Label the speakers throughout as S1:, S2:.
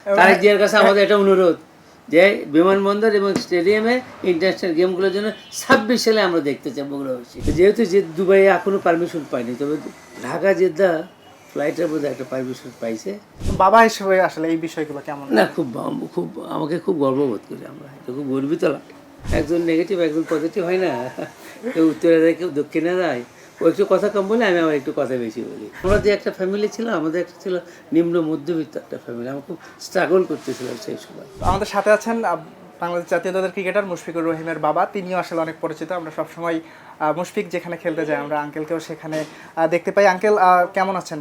S1: তারেক জিয়ার কাছে আমাদের একটা অনুরোধ যে বিমানবন্দর এবং স্টেডিয়ামে ইন্টারন্যাশনাল গেমগুলোর জন্য 26 সালে আমরা দেখতে চাই বগুড়াবাসী। যেহেতু যে দুবাই এখনও পারমিশন পাইনি, তবে ঢাকা জেদ্দা ফ্লাইটের মধ্যে একটা পারমিশন পাইছে।
S2: বাবা হিসেবে আসলে এই বিষয়গুলো কেমন?
S1: না, খুব আমাকে খুব গর্ববোধ করি আমরা, এটা খুব গর্বিত লাগে। একজন নেগেটিভ একজন পজিটিভ হয় না, কেউ উত্তরে দেয় কেউ দক্ষিণে দেয়। ও একটু কথা কম বলে আমি আবার একটু কথা বেশি বলি। আমরা যে একটা ফ্যামিলি ছিল, আমাদের একটা ছিল নিম্ন মধ্যবিত্ত একটা ফ্যামিলি। আমরা খুব স্ট্রাগল করতেছিলাম সেই সময়।
S2: আমাদের সাথে আছেন বাংলাদেশ জাতীয় দলের ক্রিকেটার মুশফিকুর রহিমের বাবা। তিনিও আসলে অনেক পরিচিত। আমরা সবসময় মুশফিক যেখানে খেলতে যাই আমরা আঙ্কেলকেও সেখানে দেখতে পাই। আঙ্কেল কেমন আছেন?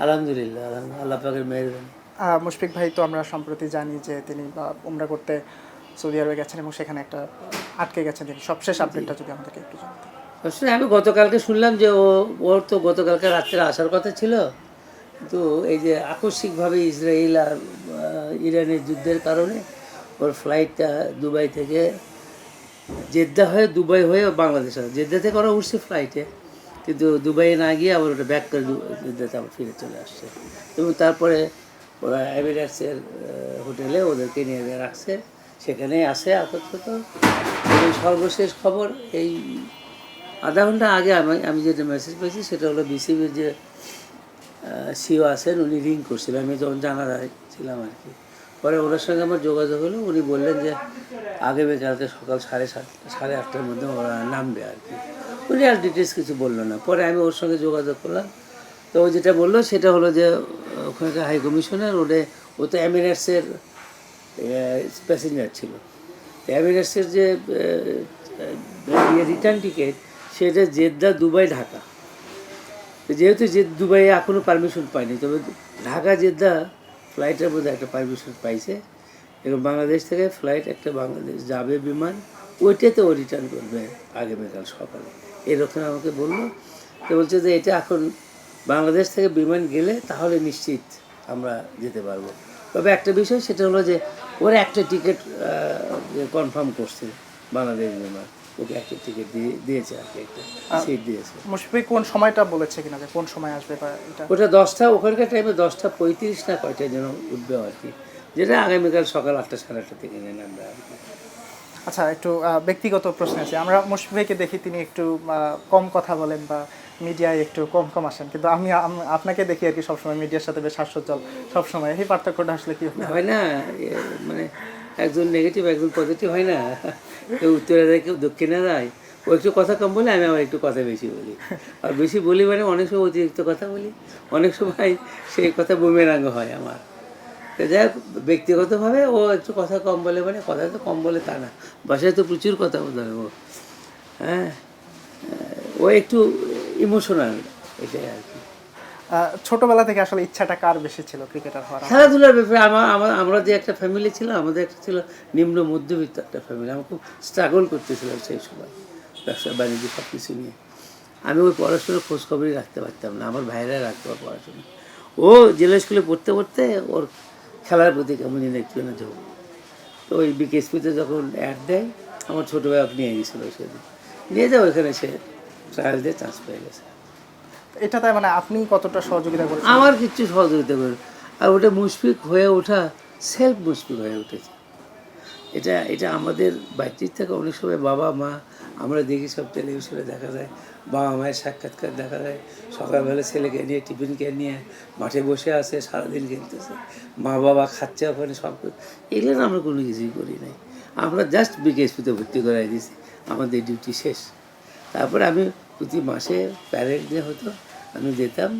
S1: আলহামদুলিল্লাহ, আল্লাহ পাকের মেহেরবানি।
S2: মুশফিক ভাই তো আমরা সম্প্রতি জানি যে তিনি উমরা করতে সৌদি আরবে গেছেন এবং সেখানে একটা আটকে গেছেন। তিনি সবশেষ আপডেটটা যদি আমাদেরকে একটু জানাতেন।
S1: আসলে আমি গতকালকে শুনলাম যে ওর তো গতকালকে রাত্রে আসার কথা ছিল, কিন্তু এই যে আকস্মিকভাবে ইসরায়েল আর ইরানের যুদ্ধের কারণে ওর ফ্লাইটটা দুবাই থেকে জেদ্দা হয়ে দুবাই হয়ে বাংলাদেশ আসে। জেদ্দা থেকে ওরা উঠছে ফ্লাইটে, কিন্তু দুবাইয়ে না গিয়ে আবার ওটা ব্যাক করে জেদ্দাতে আবার ফিরে চলে আসছে। এবং তারপরে ওরা এমিরেটসের হোটেলে ওদেরকে নিয়ে রাখছে, সেখানেই আসে আপাতত। এবং সর্বশেষ খবর এই আধা ঘন্টা আগে আমি যেটা মেসেজ পেয়েছি সেটা হলো বিসিবির যে সিও আছেন উনি রিং করছিলেন, আমি যখন জানালায় ছিলাম আর কি। পরে ওনার সঙ্গে আমার যোগাযোগ হলো, উনি বললেন যে আগামীকালকে সকাল 7:30-8টার মধ্যে ওরা নামবে আর কি। উনি আর ডিটেলস কিছু বললো না। পরে আমি ওর সঙ্গে যোগাযোগ করলাম, তো ও যেটা বললো সেটা হলো যে ওখানকার হাই কমিশনার ও তো এমিরেটসের প্যাসেঞ্জার ছিল। এমিরেটসের যে রিটার্ন টিকিট সেটা জেদ্দা দুবাই ঢাকা। যেহেতু দুবাই এখনও পারমিশন পাইনি, তবে ঢাকা জেদ্দা ফ্লাইটের মধ্যে একটা পারমিশন পাইছে। এবং বাংলাদেশ থেকে ফ্লাইট একটা বাংলাদেশ যাবে বিমান, ওইটাতে ও রিটার্ন করবে আগামীকাল সকালে, এরকম আমাকে বললো। তো বলছে যে এটা এখন বাংলাদেশ থেকে বিমান গেলে তাহলে নিশ্চিত আমরা যেতে পারবো। তবে একটা বিষয় সেটা হলো যে ওরা একটা টিকিট কনফার্ম করছে বাংলাদেশ বিমান, ওকে একটা টিকিট দিয়েছে আর কি, একটা সিট দিয়েছে।
S2: মুশফিক কোন সময়টা বলেছে কিনা, যে কোন সময় আসবে বা এটা?
S1: ওটা 10টা, ওখানকার টাইমে 10:35 না কয়টায় যেন উঠবে আর কি, যেটা আগামীকাল সকাল 8-8:30 থেকে নিয়ে নামবে আর কি।
S2: আচ্ছা, একটু ব্যক্তিগত প্রশ্ন আছে। আমরা মুশফিক ভাইকে দেখি তিনি একটু কম কথা বলেন বা মিডিয়ায় একটু কম আসেন, কিন্তু আমি আপনাকে দেখি আর কি সবসময় মিডিয়ার সাথে বেশ হাস্যোজ্জ্বল সবসময়। এই পার্থক্যটা আসলে কি
S1: হয় না, মানে একজন নেগেটিভ একজন পজিটিভ হয় না, কেউ উত্তরে দেয় কেউ দক্ষিণে দেয়। ও একটু কথা কম বলে আমি আবার একটু কথা বেশি বলি। আর বেশি বলি মানে অনেক সময় অতিরিক্ত কথা বলি, অনেক সময় সেই কথা বুমেরাঙ্গ হয় আমার। তো যাই হোক, ব্যক্তিগতভাবে ও একটু কথা কম বলে, মানে কথা তো কম বলে তা না, বাসায় তো প্রচুর কথা বলতে হয় ও। হ্যাঁ, ও একটু ইমোশনাল, এটাই আর কি।
S2: ছোটবেলা থেকে আসলে ইচ্ছাটা কার বেশি ছিল ক্রিকেটার হওয়ার?
S1: খেলাধুলার ব্যাপারে আমরা যে একটা ফ্যামিলি ছিল, আমাদের একটা ছিল নিম্ন মধ্যবিত্ত একটা ফ্যামিলি। আমরা খুব স্ট্রাগল করতেছিলাম সেই সময়, ব্যবসা বাণিজ্য সব কিছু নিয়ে। আমি ওই পড়াশোনার খোঁজখবরই রাখতে পারতাম না, আমার ভাইরা রাখতো পড়াশোনা। ও জেলা স্কুলে পড়তে পড়তে ওর খেলার প্রতি কেমন যেন একটু না ঝোঁক। তো ওই বিকেএসপিতে যখন অ্যাড দেয়, আমার ছোটো ভাই নিয়ে গেছিলো, সেদিন নিয়ে যাও, ওইখানে সে ট্রায়াল দিয়ে চান্স পেয়ে গেছে।
S2: এটাতে মানে আপনি কতটা সহযোগিতা করেছেন?
S1: আমার কিছু সহযোগিতা করে। আর ওটা মুশফিক হয়ে ওঠা, সেলফ মুশফিক হয়ে উঠেছে। এটা আমাদের বাড়ির থেকে অনেক সময় বাবা মা, আমরা দেখি সব টেলিভিশনে দেখা যায়, বাবা মায়ের সাক্ষাৎকার দেখা যায়, সকালবেলা ছেলেকে নিয়ে টিফিনকে নিয়ে মাঠে বসে আছে, সারাদিন খেলতেছে, মা বাবা খাচ্ছে ওখানে সব। এগুলো না আমরা কোনো কিছুই করি নাই, আমরা জাস্ট বিকেএসপিতে ভর্তি করাই দিয়েছি, আমাদের ডিউটি শেষ। তারপরে আমি প্রতি মাসে প্যারেড দিয়ে হতো, আমি যেতাম,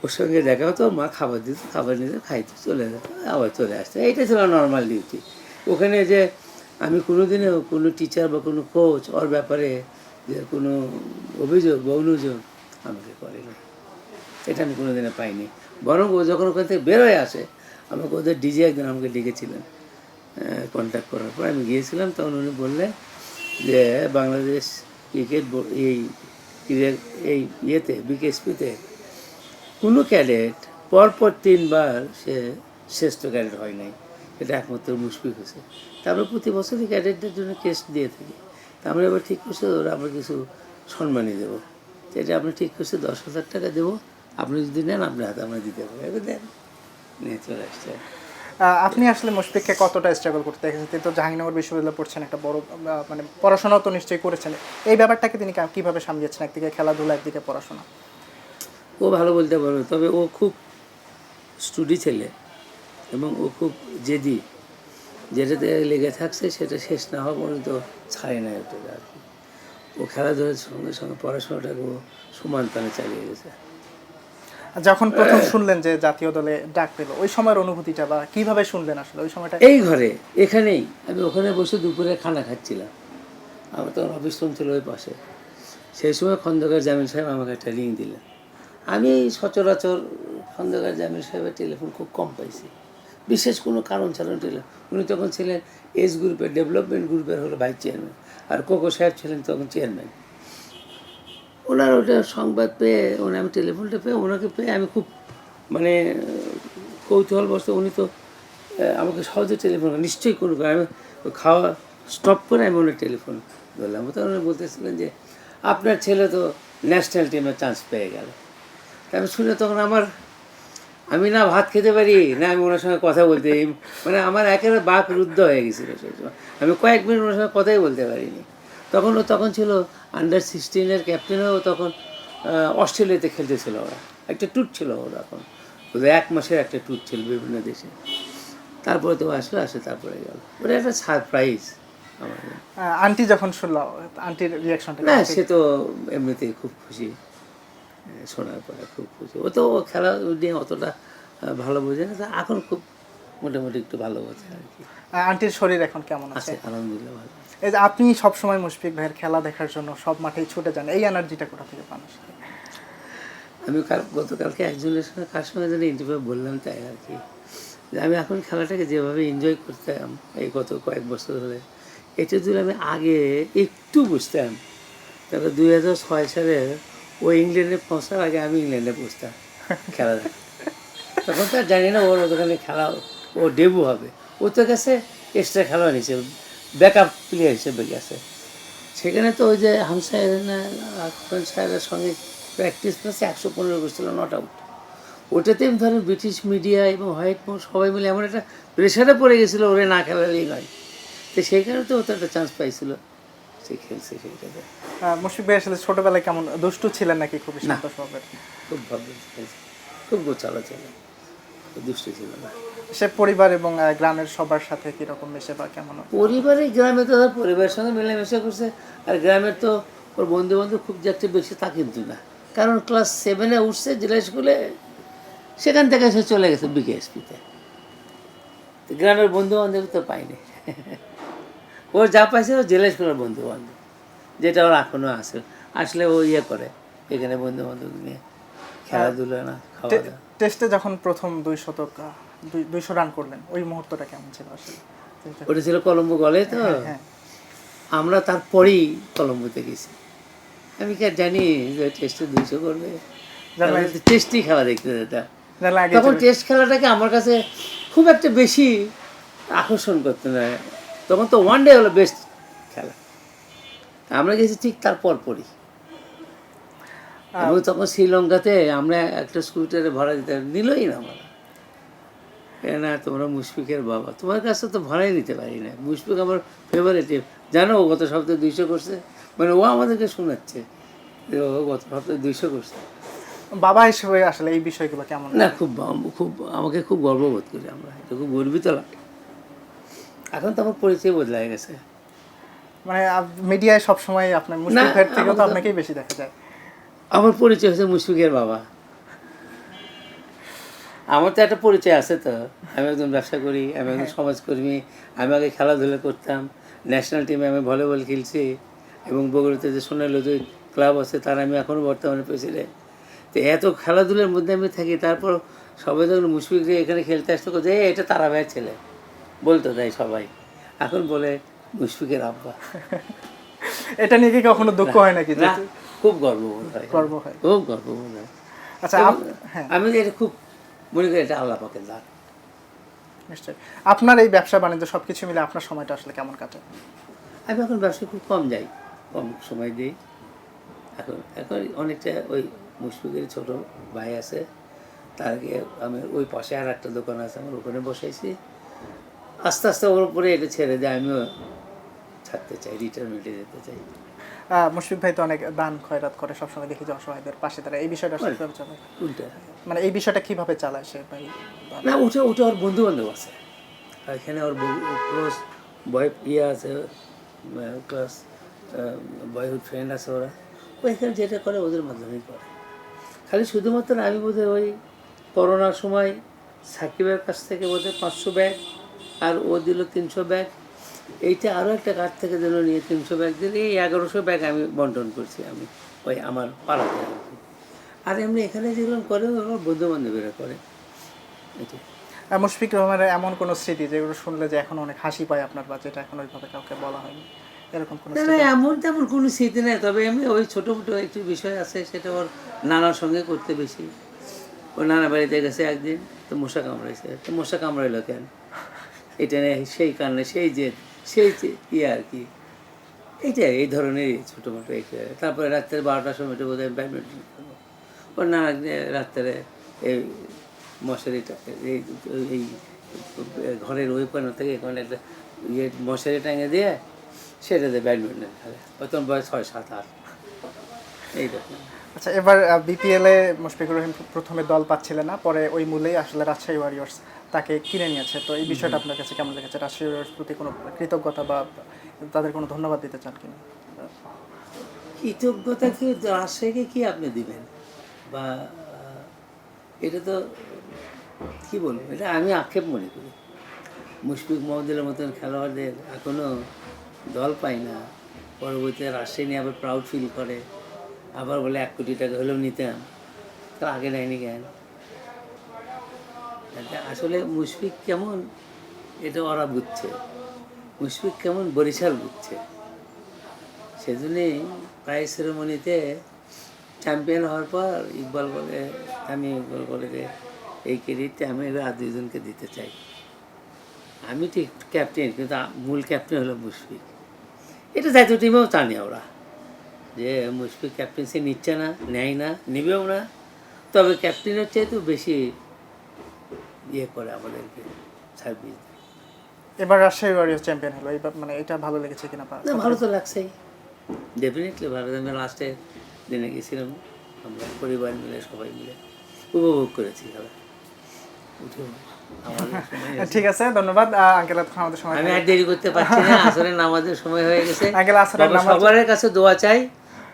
S1: ওর সঙ্গে দেখা হতো, মা খাবার দিত, খাবার নিতে খাইতে চলে যেত, আবার চলে আসতো। এইটা ছিল নর্মাল ডিউটি। ওখানে যে আমি কোনোদিনও কোনো টিচার বা কোনো কোচ ওর ব্যাপারে যে কোনো অভিযোগ বা অনুযোগ আমাকে করেনি, এটা আমি কোনোদিনও পাইনি। বরং ও যখন ওখান থেকে বেরোয় আসে, আমাকে ওদের ডিজে একদিন আমাকে ডেকেছিলেন কন্ট্যাক্ট করার পর, আমি গিয়েছিলাম, তখন উনি বললেন যে বাংলাদেশ ক্রিকেট এই ইয়েতে বিকেএসপিতে কোনো ক্যাডেট পরপর 3বার সে শ্রেষ্ঠ ক্যাডেট হয় নাই, এটা একমাত্র মুশফিক হয়েছে। তারপরে প্রতি বছরই ক্যাডেটদের জন্য টেস্ট দিয়ে থাকি। তা আমরা এবার ঠিক করছি ওরা আমরা কিছু সম্মানই দেবো, এটা আমরা ঠিক করছি 10,000 টাকা দেবো, আপনি যদি নেন আপনার হাতে আমরা দিতে পারবো, এবার দেন। নিয়ে চলে আসছে।
S2: আপনি আসলে মুশফিককে কতটা স্ট্রাগল করতে দেখেছেন? তিনি তো জাহাঙ্গীরনগর বিশ্ববিদ্যালয়ে পড়ছেন, একটা বড় মানে পড়াশোনাও তো নিশ্চয়ই করেছেন। এই ব্যাপারটাকে তিনি কিভাবে সামলিয়েছেন? একদিকে খেলাধুলা, একদিকে পড়াশোনা।
S1: ও ভালো বলতে পারবে, তবে ও খুব স্টুডি ছেলে এবং ও খুব জেদি। যেটাতে লেগে থাকছে সেটা শেষ না হওয়া পর্যন্ত ছাড়ে না ওটাকে আর কি। ও খেলাধুলার সঙ্গে সঙ্গে পড়াশোনাটাকে ও সমান তালে চালিয়ে গেছে।
S2: যখন প্রথম শুনলেন যে জাতীয় দলে ডাক পেল, ওই সময়ের অনুভূতিটা বা কিভাবে শুনলেন আসলে ওই সময়টা?
S1: এই ঘরে এখানেই আমি ওখানে বসে দুপুরে খানা খাচ্ছিলাম। আমার তখন অফিস রুম ছিল ওই পাশে। সেই সময় খন্দকার জামিল সাহেব আমাকে একটা রিং দিলেন। আমি সচরাচর খন্দকার জামিল সাহেবের টেলিফোন খুব কম পাইছি, বিশেষ কোনো কারণ ছাড়া টেলিফোন। উনি তখন ছিলেন এস গ্রুপের, ডেভেলপমেন্ট গ্রুপের হলো ভাইস চেয়ারম্যান, আর কোকো সাহেব ছিলেন তখন চেয়ারম্যান। ওনার ওটা সংবাদ পেয়ে আমি টেলিফোনটা পেয়ে ওনাকে পেয়ে আমি খুব মানে কৌতূহলবশত, উনি তো আমাকে সহজে টেলিফোন নিশ্চয়ই কোনো আমি খাওয়া স্টপ করে আমি ওনার টেলিফোন ধরলাম। তখন উনি বলতেছিলেন যে আপনার ছেলে তো ন্যাশনাল টিমে চান্স পেয়ে গেল। আমি শুনে তখন আমি না ভাত খেতে পারি না আমি ওনার সঙ্গে কথা বলতে, মানে আমার একেবারে বাক রুদ্ধ হয়ে গেছিলো সেই সময়। আমি কয়েক মিনিট ওনার সঙ্গে কথাই বলতে পারিনি। তখন ছিল আন্ডার 16-এর ক্যাপ্টেনও তখন অস্ট্রেলিয়াতে খেলতেছিল ওরা। একটা ট্যুর ছিল ওরা, এখন ওদের 1 মাসের একটা ট্যুর ছিল বিভিন্ন দেশে। তারপরে তো আসে তারপরে গেল। ওটা একটা সারপ্রাইজ আমার।
S2: আন্টি যখন শুনলো, আন্টির রিয়াকশনটা?
S1: না, সে তো এমনিতেই খুব খুশি। শোনার পরে খুব খুশি। ও তো খেলা নিয়ে অতটা ভালো বোঝে না, এখন খুব মোটামুটি একটু ভালো বোঝে আর কি।
S2: আন্টির শরীর এখন কেমন আছে?
S1: আছে, আলহামদুলিল্লাহ ভালো।
S2: এই যে আপনি সবসময় মুশফিক ভাইয়ের খেলা দেখার জন্য সব মাঠেই ছুটে যান, এই এনার্জিটা কোথা থেকে পান আসলে?
S1: আমি গতকালকে একজনের সঙ্গে কার সঙ্গে যেন ইন্টারভিউ বললাম তাই আর কি, যে আমি এখন খেলাটাকে যেভাবে এনজয় করতাম এই গত কয়েক বছর ধরে, এটা যদি আমি আগে একটু বুঝতাম, তাহলে 2006 সালে ও ইংল্যান্ডে পৌঁছার আগে আমি ইংল্যান্ডে পৌঁছতাম খেলা দেখা। তখন তো আর জানি না ওর ওখানে খেলা, ও ডেবু হবে। ও তো গেছে এক্সট্রা খেলোয়াড় হিসেবে, ব্যাকআপ প্লেয়ার হিসেবে গেছে। সেখানে তো ওই যে সাহেবের সঙ্গে প্র্যাকটিস ম্যাচে 115 করছিল, নট আউট। ওটাতে ধরেন ব্রিটিশ মিডিয়া এবং হোয়াইট মোর সবাই মিলে এমন একটা প্রেশারে পড়ে গেছিলো ওরে না খেলালেই নয়। তো সেইখানে তো ও তো একটা চান্স পাইছিল, সে খেলছে সেইটাতে।
S2: মুশফিক ভাই আসলে ছোটবেলায় কেমন দুষ্টু ছিলেন নাকি খুবই শান্ত স্বভাবের?
S1: খুব ভালো খেলছে, খুব গোছালো ছিল, দুষ্ট ছিল না।
S2: সে পরিবার এবং গ্রামের সবার সাথে কিরকম মেশে বা কেমন?
S1: পরিবারে গ্রামে তো ধর পরিবারের সঙ্গে মেলামেশা করছে, আর গ্রামের তো ওর বন্ধু বান্ধব খুব যে একটা বেশি তা কিন্তু না, কারণ ক্লাস 7-এ উঠছে জেলা স্কুলে, সেখান থেকে সে চলে গেছে বিকেএসপিতে। গ্রামের বন্ধু বান্ধব তো পাইনি। ওর যা পাইছে ও জেলা স্কুলের বন্ধু বান্ধব, যেটা ওর এখনও আছে। আসলে ও ইয়ে করে এখানে বন্ধু বান্ধব নিয়ে খেলাধুলা না খাওয়া দাওয়া।
S2: টেস্টে যখন প্রথম 200 রান করলেন, ওই মুহূর্তটা কেমন ছিল আসলে?
S1: ওটা ছিল কলম্বো গলে তো।
S2: হ্যাঁ।
S1: আমরা তারপরেই কলম্বোতে গেছি। আমি কি আর জানি যে টেস্টে 200 করবে? টেস্টই খেলা দেখতে যেতাম। তখন টেস্ট খেলাটাকে আমার কাছে খুব একটা বেশি আকর্ষণ করতে না, তখন তো ওয়ান ডে হলো বেস্ট খেলা। আমরা গেছি ঠিক তার পরপরই। এবং তখন শ্রীলঙ্কাতে আমরা একটা স্কুটারে ভাড়া দিতে নিলই না আমরা, না তোমরা মুশফিকের বাবা, তোমার কাছে তো ভাড়াই নিতে পারি না। মুশফিক আমার ফেভারিট, জানো ও গত সপ্তাহে 200 করছে, মানে ও আমাদেরকে শোনাচ্ছে যে ও গত সপ্তাহে 200 করছে।
S2: বাবা হিসেবে আসলে এই বিষয়গুলো কেমন?
S1: না, খুব আমাকে খুব গর্ববোধ করি আমরা, এটা খুব গর্বিত লাগে। এখন তো আমার পরিচয় বদলায় গেছে,
S2: মানে মিডিয়ায় সবসময় আপনার মুশফিক ভাইয়ের থেকে তো আপনাকেই বেশি দেখা যায়।
S1: আমার পরিচয় হচ্ছে মুশফিকের বাবা। আমার তো একটা পরিচয় আছে তো, আমি একজন ব্যবসা করি, আমি একজন সমাজকর্মী, আমি আগে খেলাধুলা করতাম, ন্যাশনাল টিমে আমি ভলিবল খেলছি, এবং বগুড়াতে যে সোনালী ক্লাব আছে তার আমি এখনও বর্তমানে প্রেসিডেন্ট। তো এত খেলাধুলার মধ্যে আমি থাকি, তারপর সবাই যখন মুশফিকরে এখানে খেলতে আসতো যে এটা তারা ভাইয়ের ছেলে বলতো, তাই সবাই এখন বলে মুশফিকের আব্বা।
S2: এটা নিয়ে কি কখনো দুঃখ হয় নাকি?
S1: খুব গর্ববোধ হয়,
S2: গর্ব হয়,
S1: খুব গর্ববোধ হয়।
S2: আচ্ছা,
S1: আমি এটা খুব মনে করি এটা আল্লাহ পাকের দান।
S2: নিশ্চয়ই। আপনার এই ব্যবসা বাণিজ্য সবকিছু মিলে আপনার সময়টা আসলে কেমন কাটে?
S1: আমি এখন ব্যবসা খুব কম যাই, কম সময় দিই। এখন অনেকটা ওই মুশফিকের ছোট ভাই আছে, তার আগে আমি ওই পাশে আর একটা দোকান আছে আমার, ওখানে বসাইছি। আস্তে আস্তে ওর উপরে এটা ছেড়ে দিয়ে আমিও ছাড়তে চাই, রিটায়ারমেন্টে যেতে চাই।
S2: মুশফিক ভাই তো অনেক দান খয়রাত করে, সবসময় দেখি যে অসহায়দের পাশে তারা। এই বিষয়টা আসলে কিভাবে চালায়?
S1: কোনটা?
S2: মানে এই বিষয়টা কিভাবে চালায় সে ভাই?
S1: না, ওটা ওটা ওর বন্ধু বান্ধব আছে, আর এখানে ওর ক্লোজ বয় ইয়ে আছে, ক্লাস বয়হুড ফ্রেন্ড আছে, ওরা এখানে যেটা করে ওদের মাধ্যমেই করে। খালি শুধুমাত্র আমি বোধহয় ওই করোনার সময় সাকিবের কাছ থেকে বোধহয় 500 ব্যাগ, আর ও দিল 300 ব্যাগ। এইটা আরও একটা কার্ড থেকে দিল, নিয়ে 300 ব্যাগ দিলে এই 1100 ব্যাগ আমি বন্টন করছি আমি ওই আমার পাড়াতে আর কি। আর এমনি এখানে যেগুলো করে আমার বন্ধু বান্ধবীরা করে এটা।
S2: মুশফিক রহমানের এমন কোনো স্মৃতি যেগুলো শুনলে যে এখন অনেক হাসি পায় আপনার, বা যেটা এখন ওইভাবে কাউকে বলা হয়নি, এরকম কোনো
S1: না না, এমন তেমন কোনো স্মৃতি নেই, তবে এমনি ওই ছোটো মোটো একটু বিষয় আছে, সেটা ওর নানার সঙ্গে করতে বেশি। ওর নানা বাড়িতে গেছে একদিন, তো মশা কামড়াইছে, তো মশা কামড়াইলো কেন, এটা নেই সেই কারণে, সেই সেই ইয়ে আর কি, এইটা এই ধরনেরই ছোটো মোটো একটু। তারপরে রাত্রে 12টার সময় বোধ হয় ব্যাডমিন্টন খেলো। ওর নানা রাত্রে এই মশারিটা এই এই ঘরের ওই কোণা থেকে এখানে একটা ইয়ে মশারি টাঙিয়ে দিয়ে সেটাতে ব্যাডমিন্টন খেলে। ও তখন বয়স 6, 7, 8 এইরকম।
S2: আচ্ছা, এবার বিপিএল এ মুশফিকুর রহিম প্রথমে দল পাচ্ছিলেন না, পরে ওই মূল্যেই আসলে রাজশাহী ওয়ারিয়র্স তাকে কিনে নিয়েছে। তো এই বিষয়টা আপনার কাছে কেমন লেগেছে? রাজশাহী ওয়ারিয়র্স প্রতি কোনো কৃতজ্ঞতা বা তাদের কোনো ধন্যবাদ দিতে চান কিনা?
S1: কৃতজ্ঞতা কি রাজশাহীকে কি আপনি দিবেন, বা এটা তো কি বলবো, এটা আমি আক্ষেপ মনে করি। মুশফিক মহমদের মতন খেলোয়াড়দের এখনও দল পাই না, পরবর্তীতে রাজশাহী নিয়ে আবার প্রাউড ফিল করে, আবার বলে 1 কোটি টাকা হলেও নিতাম, তো আগে নেয়নি কেন? আসলে মুশফিক কেমন এটা ওরা বুঝছে, মুশফিক কেমন বরিশাল বুঝছে। সেজন্যই প্রাইজ সেরেমনিতে চ্যাম্পিয়ন হওয়ার পর ইকবাল বলে, ইকবাল বলে যে এই ক্রেডিটটা আমি আর 2জনকে দিতে চাই। আমি ঠিক ক্যাপ্টেন, কিন্তু মূল ক্যাপ্টেন হলো মুশফিক। এটা জাতীয় টিমেও জানে ওরা যে মুশফিক ক্যাপ্টেন্সি নিচ্ছে না, নেয় না, নেবেও না। তবে ক্যাপ্টেনের চাইতেও বেশি ইয়ে করে আমাদেরকে সার্ভিস।
S2: এবার রাজশাহী ওয়ারিয়র্স চ্যাম্পিয়ন হলো, এইবার মানে এটা ভালো লেগেছে কিনা?
S1: না, ভালো তো লাগছেই, ডেফিনেটলি ভালো। আমি লাস্টের দিনে গেছিলাম, আমরা পরিবার মিলে সবাই মিলে উপভোগ করেছি খেলা।
S2: ঠিক আছে, ধন্যবাদ আঙ্কেল, আমাদের সময়।
S1: আমি আর দেরি করতে পারছি না, আসরের নামাজের সময় হয়ে গেছে।
S2: আঙ্কেল, আসরের নামাজ
S1: সবার কাছে দোয়া চাই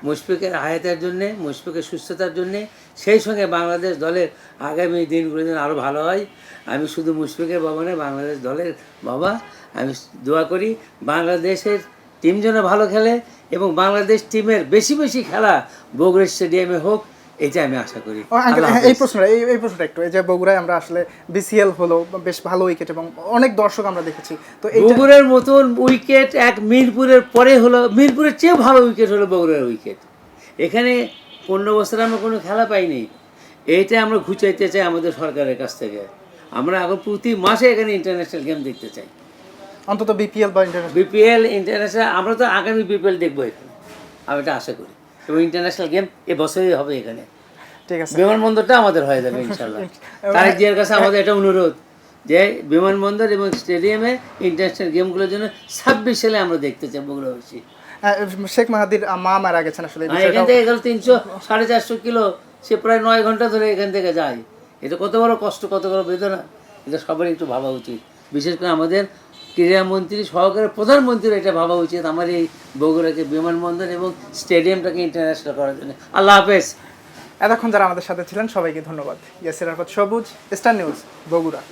S1: মুশফিকের হায়াতের জন্যে, মুশফিকের সুস্থতার জন্যে, সেই সঙ্গে বাংলাদেশ দলের আগামী দিনগুলো যেন আরও ভালো হয়। আমি শুধু মুশফিকের বাবা নয়, বাংলাদেশ দলের বাবা। আমি দোয়া করি বাংলাদেশের টিম যেন ভালো খেলে, এবং বাংলাদেশ টিমের বেশি বেশি খেলা বগুড়া স্টেডিয়ামে হোক, এটা আমি আশা করি।
S2: এই প্রশ্নটা একটু, এই যে বগুড়ায় আমরা আসলে বিসিএল হলো, বেশ ভালো উইকেট এবং অনেক দর্শক আমরা দেখেছি, তো
S1: বগুড়ার মতন উইকেট এক মিরপুরের পরে হলো, মিরপুরের চেয়েও ভালো উইকেট হলো বগুড়ার উইকেট। এখানে 15 বছর আমরা কোনো খেলা পাইনি, এইটা আমরা ঘুচাইতে চাই আমাদের সরকারের কাছ থেকে। আমরা এখন প্রতি মাসে এখানে ইন্টারন্যাশনাল গেম দেখতে চাই,
S2: অন্তত বিপিএল বা
S1: ইন্টারন্যাশনাল। আমরা তো আগামী বিপিএল দেখবো এখানে, আমি এটা আশা করি, এবং ইন্টারন্যাশনাল গেম এবছরই হবে এখানে।
S2: ঠিক আছে,
S1: বিমানবন্দরটা আমাদের হয়ে যাবে ইনশাল্লাহ। তারেক জিয়ার কাছে আমাদের এটা অনুরোধ যে বিমানবন্দর এবং স্টেডিয়ামে ইন্টারন্যাশনাল গেমগুলোর জন্য 26 সালে আমরা দেখতে চাই বগুড়াবাসী।
S2: শেখ মাহাদির মা মারা গেছেন, আসলে
S1: এখান থেকে গেল 300 450 কিলো, সে প্রায় 9 ঘন্টা ধরে এখান থেকে যায়। এটা কত বড় কষ্ট, কত বড় বেদনা, এটা সবারই একটু ভাবা উচিত। বিশেষ করে আমাদের ক্রীড়ামন্ত্রী সহকারে প্রধানমন্ত্রীর এটা ভাবা উচিত, আমার এই বগুড়াকে বিমানবন্দর এবং স্টেডিয়ামটাকে ইন্টারন্যাশনাল করার জন্য। আল্লাহ হাফেজ।
S2: এতক্ষণ যারা আমাদের সাথে ছিলেন সবাইকে ধন্যবাদ। ইয়াসির আরাফাত সবুজ, স্টার নিউজ, বগুড়া।